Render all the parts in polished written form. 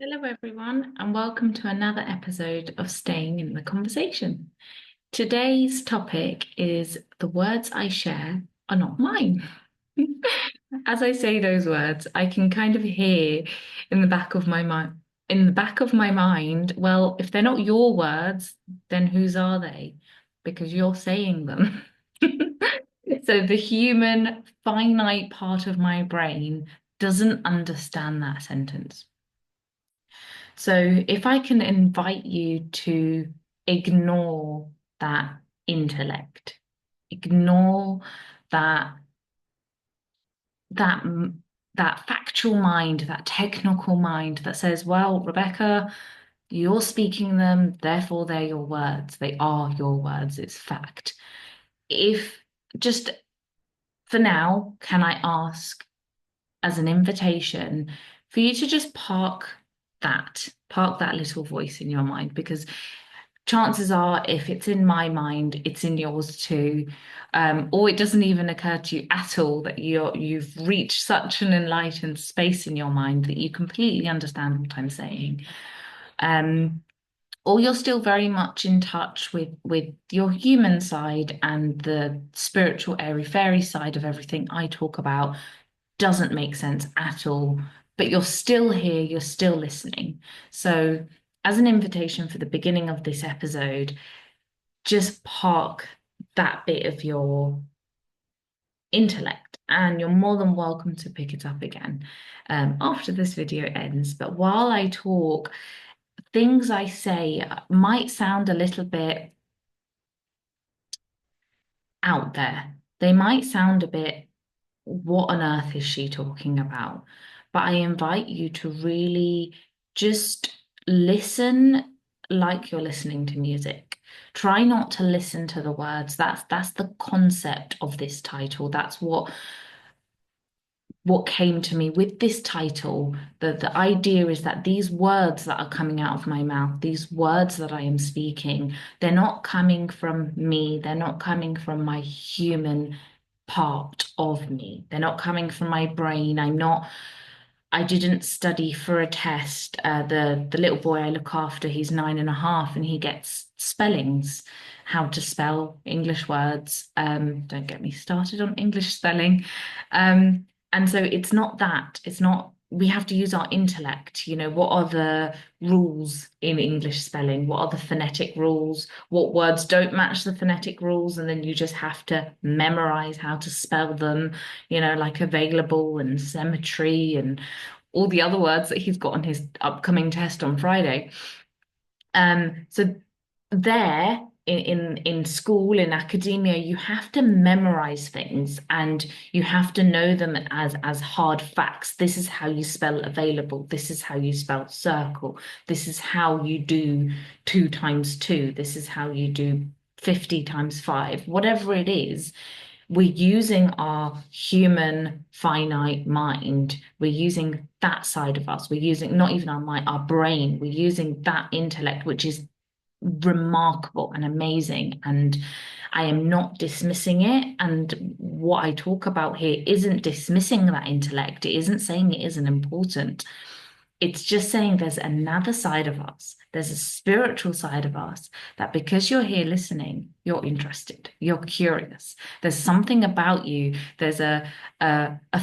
Hello, everyone, and welcome to another episode of Staying in the Conversation. Today's topic is the words I share are not mine. As I say those words, I can kind of hear in the back of my mind, well, if they're not your words, then whose are they? Because you're saying them. So the human finite part of my brain doesn't understand that sentence. So if I can invite you to ignore that intellect, ignore that that that factual mind, that technical mind that says, well, Rebecca, you're speaking them, therefore they're your words. They are your words, it's fact. If just for now, can I ask as an invitation for you to just park that little voice in your mind, because chances are, if it's in my mind, it's in yours too. Or it doesn't even occur to you at all that you've reached such an enlightened space in your mind that you completely understand what I'm saying. Um, or you're still very much in touch with your human side, and the spiritual airy fairy side of everything I talk about doesn't make sense at all, but you're still here, you're still listening. So, as an invitation for the beginning of this episode, just park that bit of your intellect, and you're more than welcome to pick it up again after this video ends. But while I talk, things I say might sound a little bit out there. They might sound a bit, what on earth is she talking about? But I invite you to really just listen like you're listening to music. Try not to listen to the words. That's the concept of this title. That's what came to me with this title. The idea is that these words that are coming out of my mouth, these words that I am speaking, they're not coming from me. They're not coming from my human part of me. They're not coming from my brain. I didn't study for a test. The little boy I look after, he's 9.5, and he gets spellings, how to spell English words. Don't get me started on English spelling. And so it's not that. It's not. We have to use our intellect. What are the rules in English spelling? What are the phonetic rules? What words don't match the phonetic rules? And then you just have to memorize how to spell them, like available and cemetery and all the other words that he's got on his upcoming test on Friday. So there in school, in academia, you have to memorize things, and you have to know them as hard facts. This is how you spell available. This is how you spell circle. This is how you do 2 times 2. This is how you do 50 times 5. Whatever it is, we're using our human finite mind. We're using that side of us. We're using not even our mind, our brain. We're using that intellect, which is remarkable and amazing. And I am not dismissing it. And what I talk about here isn't dismissing that intellect. It isn't saying it isn't important. It's just saying there's another side of us. There's a spiritual side of us that, because you're here listening, you're interested, you're curious. There's something about you. There's a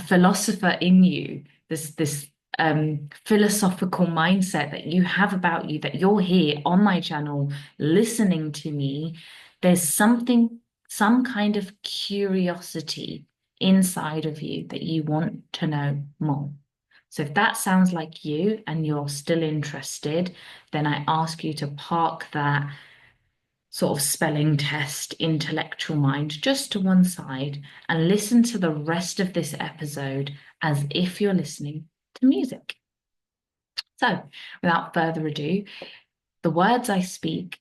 philosopher in you. This philosophical mindset that you have about you, that you're here on my channel listening to me. There's some kind of curiosity inside of you that you want to know more. So if that sounds like you and you're still interested, then I ask you to park that sort of spelling test, intellectual mind just to one side, and listen to the rest of this episode as if you're listening to music. So without further ado, the words I speak,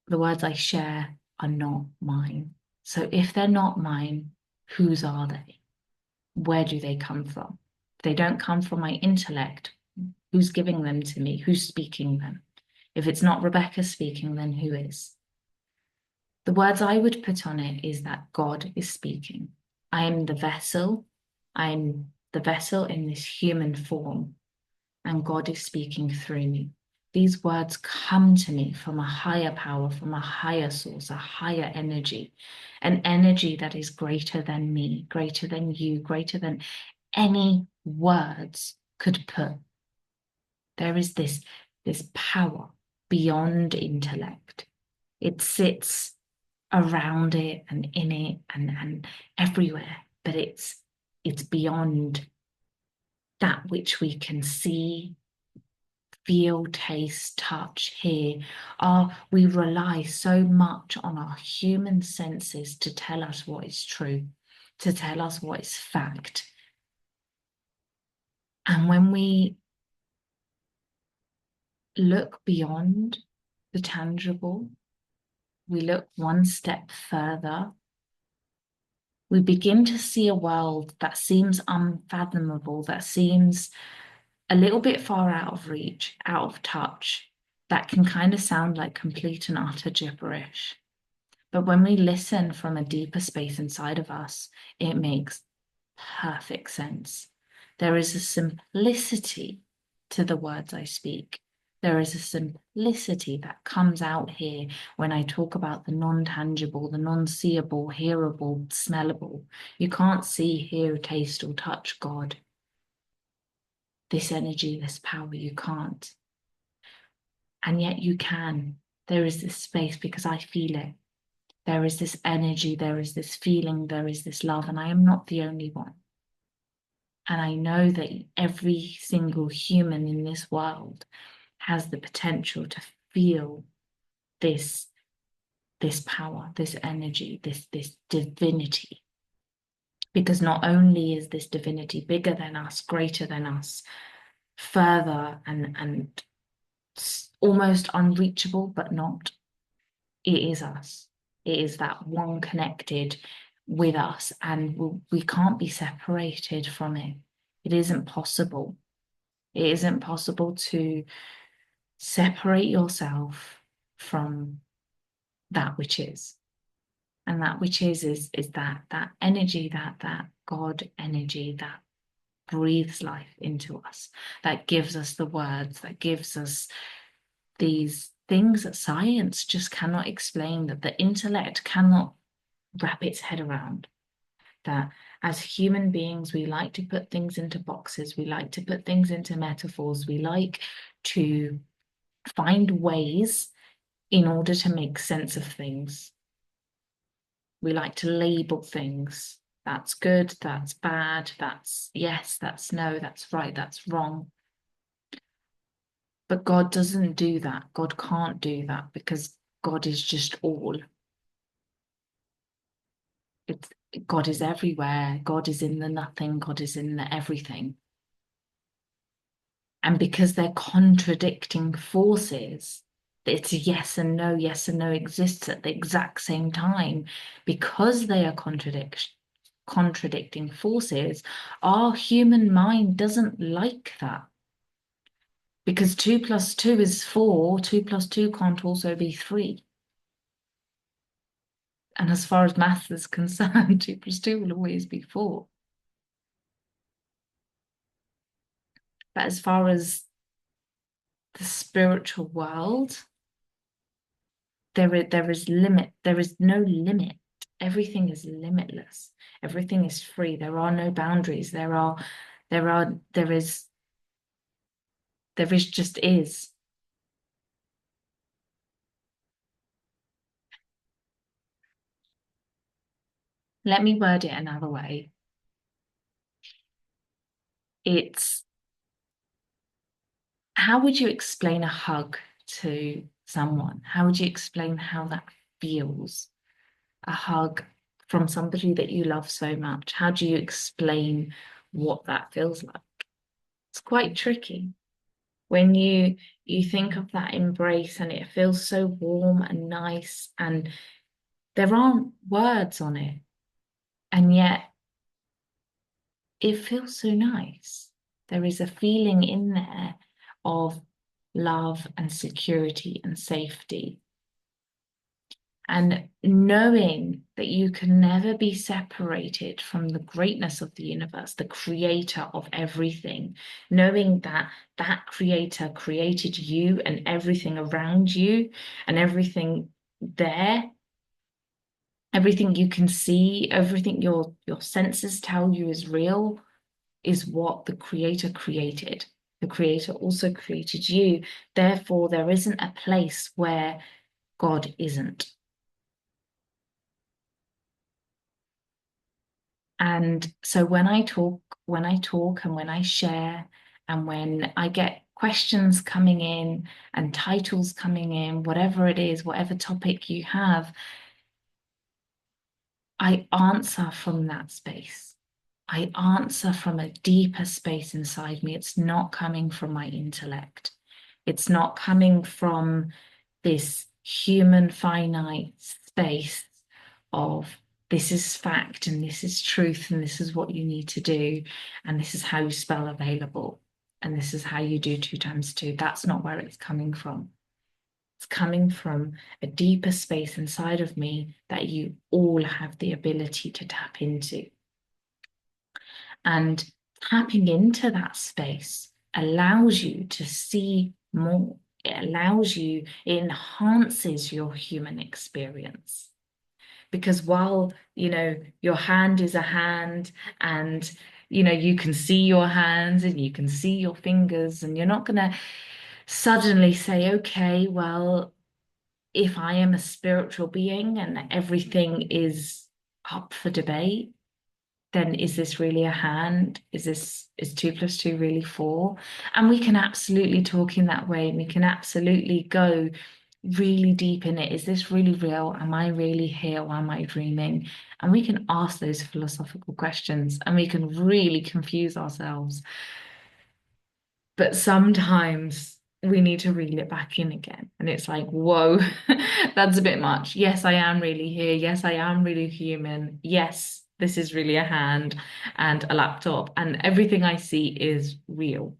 the words I share are not mine. So if they're not mine, whose are they? Where do they come from? If they don't come from my intellect, who's giving them to me? Who's speaking them? If it's not Rebecca speaking, then who is? The words I would put on it is that God is speaking. I am the vessel. I'm the vessel in this human form. and God is speaking through me. These words come to me from a higher power, from a higher source, a higher energy, an energy that is greater than me, greater than you, greater than any words could put. There is this power beyond intellect. It sits around it and in it and everywhere, but it's beyond that which we can see, feel, taste, touch, hear. We rely so much on our human senses to tell us what is true, to tell us what is fact. And when we look beyond the tangible, we look one step further, we begin to see a world that seems unfathomable, that seems a little bit far out of reach, out of touch, that can kind of sound like complete and utter gibberish. But when we listen from a deeper space inside of us, it makes perfect sense. There is a simplicity to the words I speak. There is a simplicity that comes out here when I talk about the non-tangible, the non-seeable, hearable, smellable. You can't see, hear, taste, or touch God. This energy, this power, you can't. And yet you can. There is this space because I feel it. There is this energy, there is this feeling, there is this love, and I am not the only one. And I know that every single human in this world has the potential to feel this power, this energy, this divinity. Because not only is this divinity bigger than us, greater than us, further and almost unreachable, but not. It is us. It is that one connected with us, and we can't be separated from it. It isn't possible. It isn't possible to separate yourself from that which is. And that which is that energy, that God energy that breathes life into us, that gives us the words, that gives us these things that science just cannot explain, that the intellect cannot wrap its head around. That as human beings, we like to put things into boxes, we like to put things into metaphors, we like to find ways in order to make sense of things. We like to label things. That's good, that's bad, that's yes, that's no, that's right, that's wrong. But God doesn't do that. God can't do that because God is just all. It's, God is everywhere. God is in the nothing. God is in the everything. And because they're contradicting forces, it's yes and no exists at the exact same time. Because they are contradicting forces, our human mind doesn't like that. Because 2 plus 2 is 4, 2 plus 2 can't also be 3. And as far as maths is concerned, 2 plus 2 will always be 4. But as far as the spiritual world, there is limit. There is no limit. Everything is limitless. Everything is free. There are no boundaries. There is just is. Let me word it another way. It's how would you explain a hug to someone? How would you explain how that feels? A hug from somebody that you love so much. How do you explain what that feels like? It's quite tricky. When you think of that embrace and it feels so warm and nice and there aren't words on it, and yet it feels so nice. There is a feeling in there of love and security and safety. And knowing that you can never be separated from the greatness of the universe, the creator of everything, knowing that that creator created you and everything around you and everything there, everything you can see, everything your senses tell you is real, is what the creator created. The creator also created you. Therefore, there isn't a place where God isn't. And so when I talk and when I share and when I get questions coming in and titles coming in, whatever it is, whatever topic you have, I answer from that space. I answer from a deeper space inside me. It's not coming from my intellect. It's not coming from this human finite space of this is fact and this is truth and this is what you need to do and this is how you spell available and this is how you do 2 times 2. That's not where it's coming from. It's coming from a deeper space inside of me that you all have the ability to tap into. And tapping into that space allows you to see more. It allows you, it enhances your human experience. Because while, your hand is a hand and, you can see your hands and you can see your fingers, and you're not going to suddenly say, okay, well, if I am a spiritual being and everything is up for debate, then is this really a hand? Is 2 + 2 really 4? And we can absolutely talk in that way. And we can absolutely go really deep in it. Is this really real? Am I really here or am I dreaming? And we can ask those philosophical questions and we can really confuse ourselves. But sometimes we need to reel it back in again. And it's like, whoa, that's a bit much. Yes, I am really here. Yes, I am really human. Yes, this is really a hand and a laptop, and everything I see is real.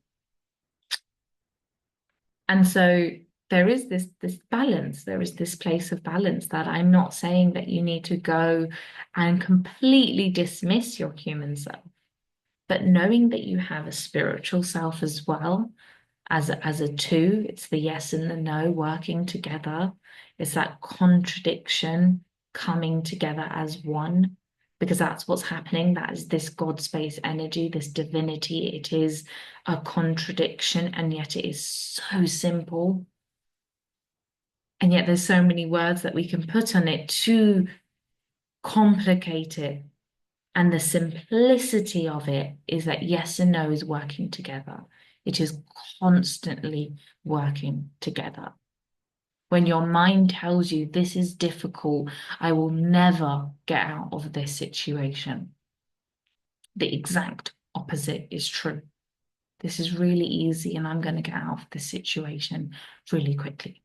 And so there is this balance, there is this place of balance that I'm not saying that you need to go and completely dismiss your human self, but knowing that you have a spiritual self as well, as a two, it's the yes and the no working together. It's that contradiction coming together as one, because that's what's happening. That is this God space energy, this divinity. It is a contradiction, and yet it is so simple. And yet there's so many words that we can put on it to complicate it. And the simplicity of it is that yes and no is working together. It is constantly working together. When your mind tells you this is difficult, I will never get out of this situation, the exact opposite is true. This is really easy and I'm going to get out of this situation really quickly.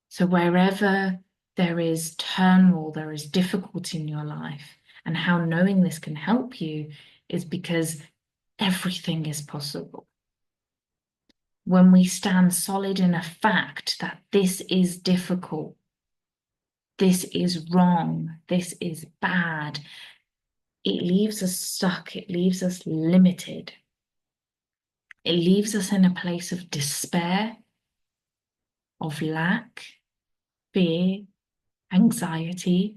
So wherever there is turmoil, there is difficulty in your life, and how knowing this can help you is because everything is possible. When we stand solid in a fact that this is difficult, this is wrong, this is bad, it leaves us stuck, it leaves us limited. It leaves us in a place of despair, of lack, fear, anxiety.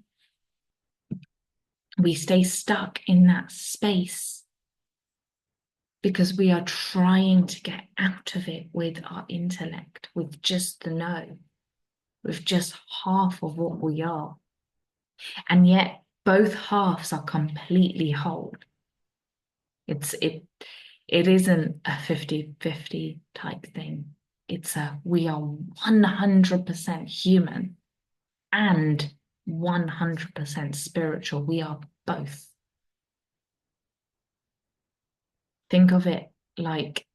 We stay stuck in that space because we are trying to get out of it with our intellect, with just the no, with just half of what we are. And yet both halves are completely whole. It isn't a 50-50 type thing. It's we are 100% human and 100% spiritual. We are both. Think of it like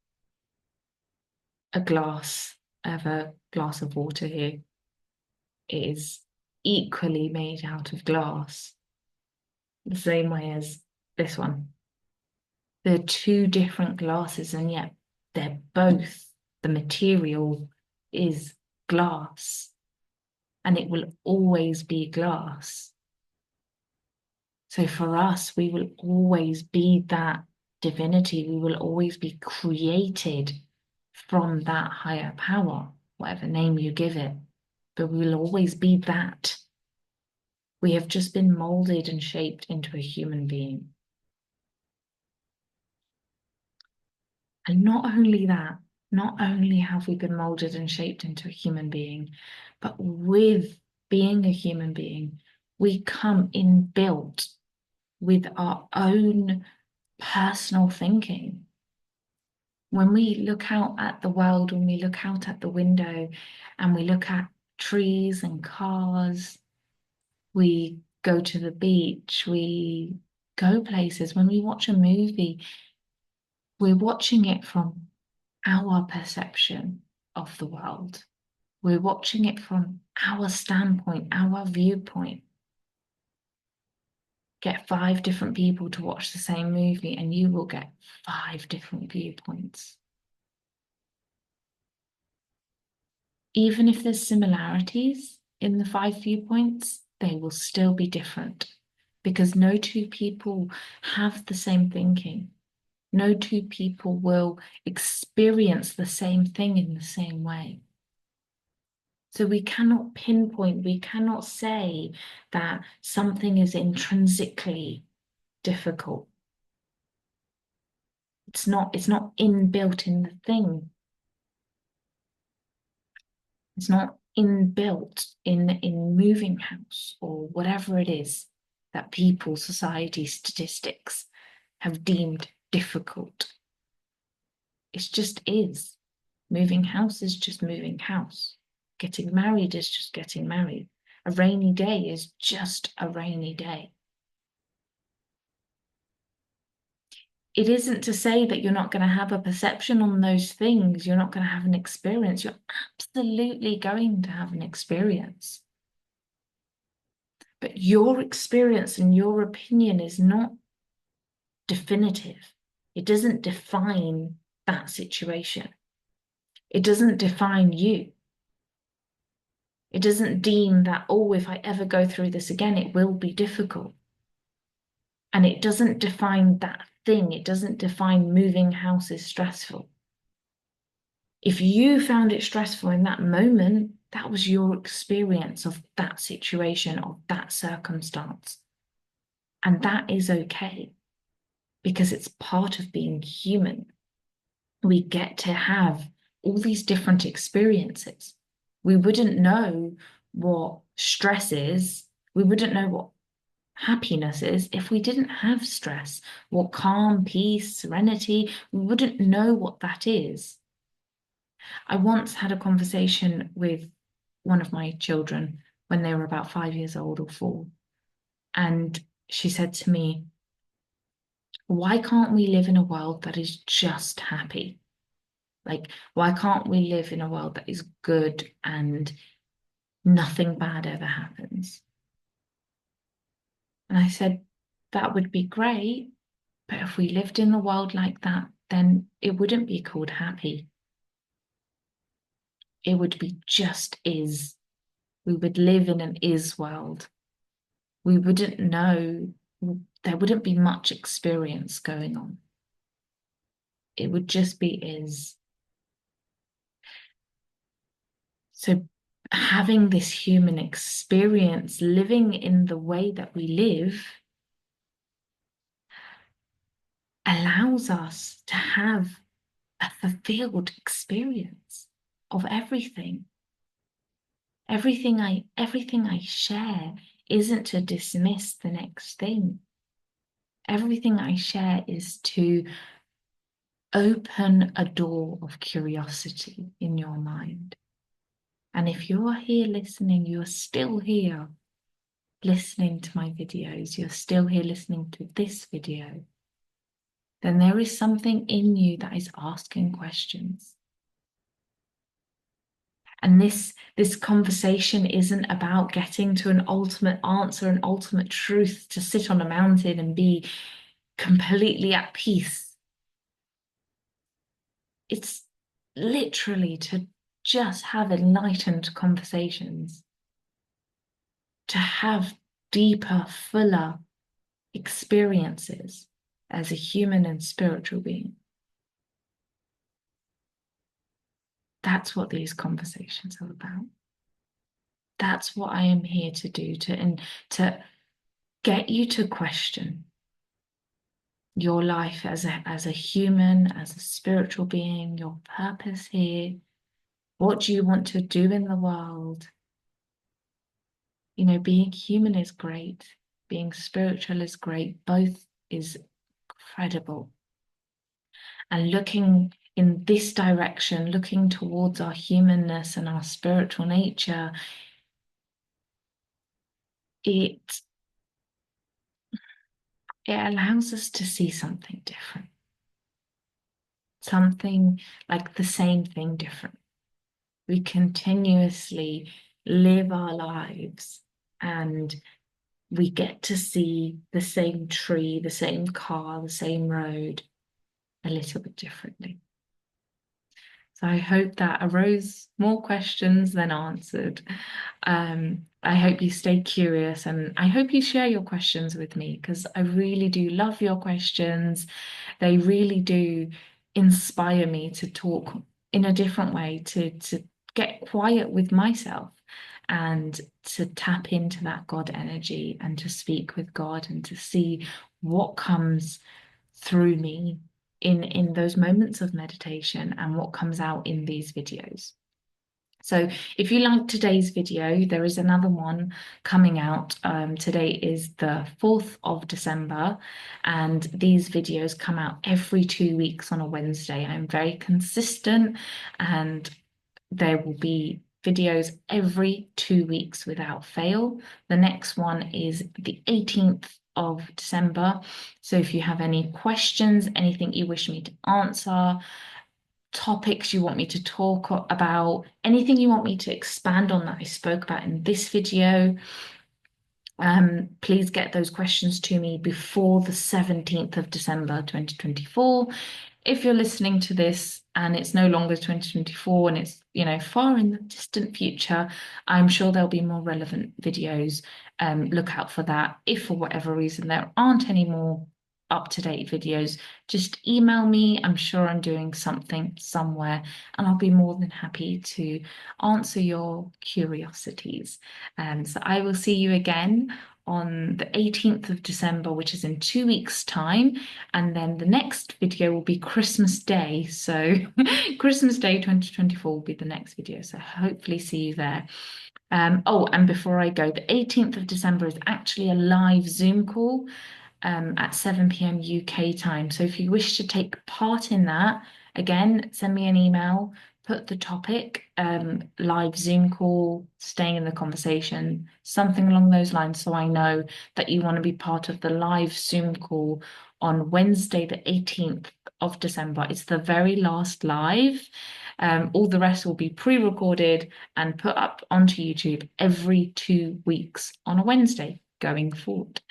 a glass. I have a glass of water here. It is equally made out of glass, the same way as this one. They're two different glasses, and yet they're both, the material is glass. and it will always be glass. So for us, we will always be that divinity. We will always be created from that higher power, whatever name you give it. But we will always be that. We have just been molded and shaped into a human being. And not only that, not only have we been molded and shaped into a human being, but with being a human being, we come inbuilt with our own personal thinking. When we look out at the world, when we look out at the window and we look at trees and cars, we go to the beach, we go places. When we watch a movie, we're watching it from our perception of the world. We're watching it from our standpoint, our viewpoint. Get 5 different people to watch the same movie, and you will get 5 different viewpoints. Even if there's similarities in the 5 viewpoints, they will still be different because no two people have the same thinking. No two people will experience the same thing in the same way. So we cannot pinpoint, we cannot say that something is intrinsically difficult. It's not inbuilt in the thing. It's not inbuilt in moving house or whatever it is that people, society, statistics have deemed difficult. It just is. Moving house is just moving house. Getting married is just getting married. A rainy day is just a rainy day. It isn't to say that you're not going to have a perception on those things. You're not going to have an experience. You're absolutely going to have an experience. But your experience and your opinion is not definitive. It doesn't define that situation. It doesn't define you. It doesn't deem that, oh, if I ever go through this again, it will be difficult. And it doesn't define that thing. It doesn't define moving house is stressful. If you found it stressful in that moment, that was your experience of that situation, of that circumstance. And that is okay because it's part of being human. We get to have all these different experiences. We wouldn't know what stress is. We wouldn't know what happiness is if we didn't have stress, what calm, peace, serenity. We wouldn't know what that is. I once had a conversation with one of my children when they were about 5 years old or 4. And she said to me, why can't we live in a world that is just happy? Like, why can't we live in a world that is good and nothing bad ever happens? And I said, that would be great, but if we lived in the world like that, then it wouldn't be called happy. It would be just is. We would live in an is world. We wouldn't know, there wouldn't be much experience going on. It would just be is. So having this human experience, living in the way that we live, allows us to have a fulfilled experience of everything. Everything I share isn't to dismiss the next thing. Everything I share is to open a door of curiosity in your mind. And if you're here listening, you're still here listening to my videos, you're still here listening to this video, then there is something in you that is asking questions. And this conversation isn't about getting to an ultimate answer, an ultimate truth, to sit on a mountain and be completely at peace. It's literally to just have enlightened conversations. to have deeper, fuller experiences as a human and spiritual being. That's what these conversations are about. That's what I am here to do, to get you to question your life as a human, as a spiritual being, your purpose here. What do you want to do in the world? You know, being human is great, being spiritual is great, both is incredible. And looking in this direction, looking towards our humanness and our spiritual nature, it it allows us to see something different, something like the same thing different. We continuously live our lives and we get to see the same tree, the same car, the same road a little bit differently. So I hope that arose more questions than answered. I hope you stay curious and I hope you share your questions with me because I really do love your questions. They really do inspire me to talk in a different way, to get quiet with myself and to tap into that God energy and to speak with God and to see what comes through me in those moments of meditation and what comes out in these videos. So if you like today's video, there is another one coming out. Today is the 4th of December, and these videos come out every 2 weeks on a Wednesday. I'm very consistent, and there will be videos every 2 weeks without fail. The next one is the 18th of December. So if you have any questions, anything you wish me to answer, topics you want me to talk about, anything you want me to expand on that I spoke about in this video, please get those questions to me before the 17th of December 2024. If you're listening to this and it's no longer 2024 and it's, you know, far in the distant future, I'm sure there'll be more relevant videos. Look out for that. If for whatever reason there aren't any more up-to-date videos, just email me. I'm sure I'm doing something somewhere and I'll be more than happy to answer your curiosities. So I will see you again on the 18th of December, which is in 2 weeks' time. And then the next video will be Christmas Day. So Christmas Day 2024 will be the next video. So hopefully see you there. Oh, and before I go, the 18th of December is actually a live Zoom call at 7 p.m. UK time. So if you wish to take part in that, again, send me an email, put the topic, live Zoom call, staying in the conversation, something along those lines, so I know that you want to be part of the live Zoom call on Wednesday, the 18th of December. It's the very last live. All the rest will be pre-recorded and put up onto YouTube every 2 weeks on a Wednesday going forward.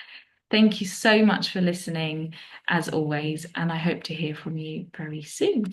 Thank you so much for listening, as always, and I hope to hear from you very soon.